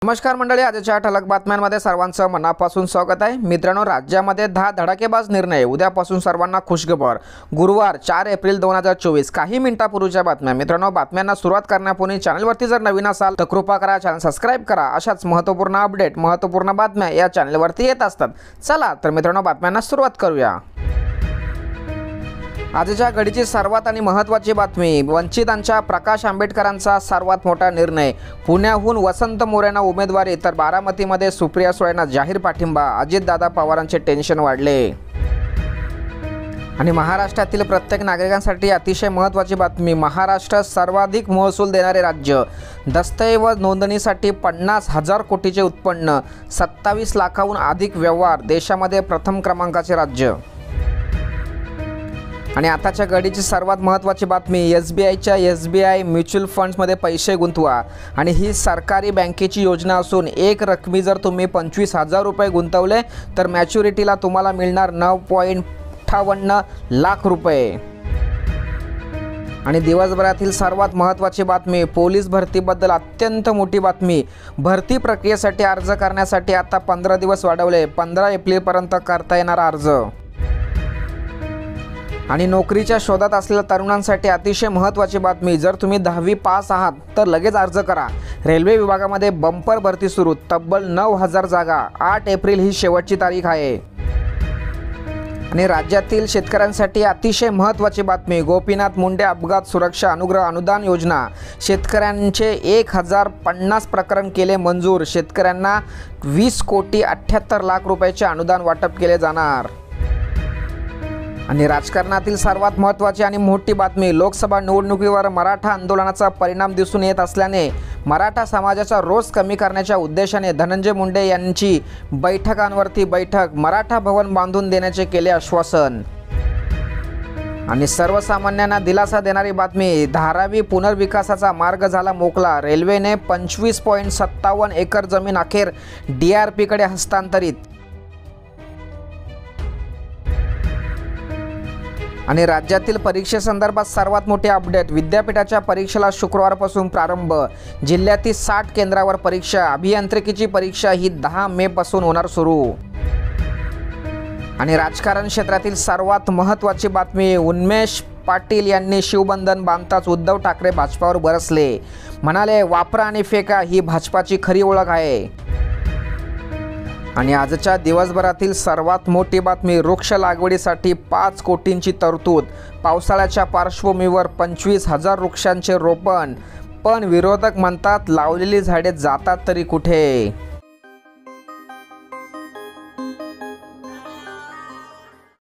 नमस्कार मंडळी, आजच्या ठळक बातम्यांमध्ये सर्वांचं मनापासून स्वागत आहे। मित्रांनो, राज्यामध्ये 10 धडाकेबाज निर्णय, उद्यापासून सर्वांना खुशखबर। गुरुवार 4 एप्रिल 2024 काही मिनिटांपूर्वीच्या बातम्या। मित्रांनो, बातम्यांना सुरुवात करण्यापूर्वी चॅनलवरती जर नवीन असाल तर कृपा करा चॅनल सबस्क्राइब करा। अशाच महत्त्वपूर्ण अपडेट, महत्त्वपूर्ण बातम्या या चॅनलवरती येत असतात। चला तर मित्रांनो, बातम्यांना सुरुवात करूया। आजच्या घडीची सर्वात आणि महत्त्वाची बातमी, वंचितांच्या प्रकाश आंबेडकरांचा सर्वात मोठा निर्णय। पुण्याहून वसंत मोरेंना उमेदवारी तर बारामतीमध्ये सुप्रिया सुळेंना जाहीर पाठिंबा। अजितदादा पवारांचे टेन्शन वाढले। आणि महाराष्ट्रातील प्रत्येक नागरिकांसाठी अतिशय महत्त्वाची बातमी, महाराष्ट्र सर्वाधिक महसूल देणारे राज्य। दस्तऐवज नोंदणीसाठी 50,000 कोटीचे उत्पन्न, 27 लाखाहून अधिक व्यवहार, देशामध्ये प्रथम क्रमांकाचे राज्य। आणि आताच्या घडीची सर्वात महत्त्वाची बातमी, SBI म्युच्युअल फंड्समध्ये पैसे गुंतवा। आणि ही सरकारी बँकेची योजना असून एक रकमी जर तुम्ही 25,000 रुपये गुंतवले तर मॅच्युरिटीला तुम्हाला मिळणार 9.58 लाख रुपये। आणि दिवसभरातील सर्वात महत्त्वाची बातमी, पोलीस भरतीबद्दल अत्यंत मोठी बातमी। भरती प्रक्रियेसाठी अर्ज करण्यासाठी आता 15 दिवस वाढवले, 15 एप्रिलपर्यंत करता येणार अर्ज। आणि नोकरीच्या शोधात असलेल्या तरुणांसाठी अतिशय महत्त्वाची बातमी, जर तुम्ही 10वी पास आहात तर लगेच अर्ज करा। रेल्वे विभागामध्ये बंपर भरती सुरू, तब्बल 9,000 जागा। 8 एप्रिल ही शेवटची तारीख आहे। आणि राज्यातील शेतकऱ्यांसाठी अतिशय महत्त्वाची बातमी, गोपीनाथ मुंडे अपघात सुरक्षा अनुग्रह अनुदान योजना, शेतकऱ्यांचे 1050 प्रकरण केले मंजूर। शेतकऱ्यांना 20,78 लाख रुपयाचे अनुदान वाटप केले जाणार। आणि राजकारणातील सर्वात महत्त्वाची आणि मोठी बातमी, लोकसभा निवडणुकीवर मराठा आंदोलनाचा परिणाम दिसून येत असल्याने मराठा समाजाचा रोष कमी करण्याच्या उद्देशाने धनंजय मुंडे यांची बैठकांवरती बैठक, मराठा भवन बांधून देण्याचे केले आश्वासन। आणि सर्वसामान्यांना दिलासा देणारी बातमी, धारावी पुनर्विकासाचा मार्ग झाला मोकळा। रेल्वेने 25.57 एकर जमीन अखेर DRPकडे हस्तांतरित। आणि राज्यातील परीक्षेसंदर्भात सर्वात मोठे अपडेट, विद्यापीठाच्या परीक्षेला शुक्रवारपासून प्रारंभ। जिल्ह्यातील 60 केंद्रावर परीक्षा। अभियांत्रिकीची परीक्षा ही 10 मे पासून होणार सुरू। आणि राजकारण क्षेत्रातील सर्वात महत्त्वाची बातमी, उन्मेष पाटील यांनी शिवबंधन बांधताच उद्धव ठाकरे भाजपावर बरसले, म्हणाले वापरा आणि फेका ही भाजपाची खरी ओळख आहे। आणि आजच्या दिवसभरातील सर्वात मोठी बातमी, वृक्ष लागवडीसाठी 5 कोटींची तरतूद। पावसाळ्याच्या पार्श्वभूमीवर 25,000 वृक्षांचे रोपण, पण विरोधक म्हणतात लावलेली झाडे जातात तरी कुठे।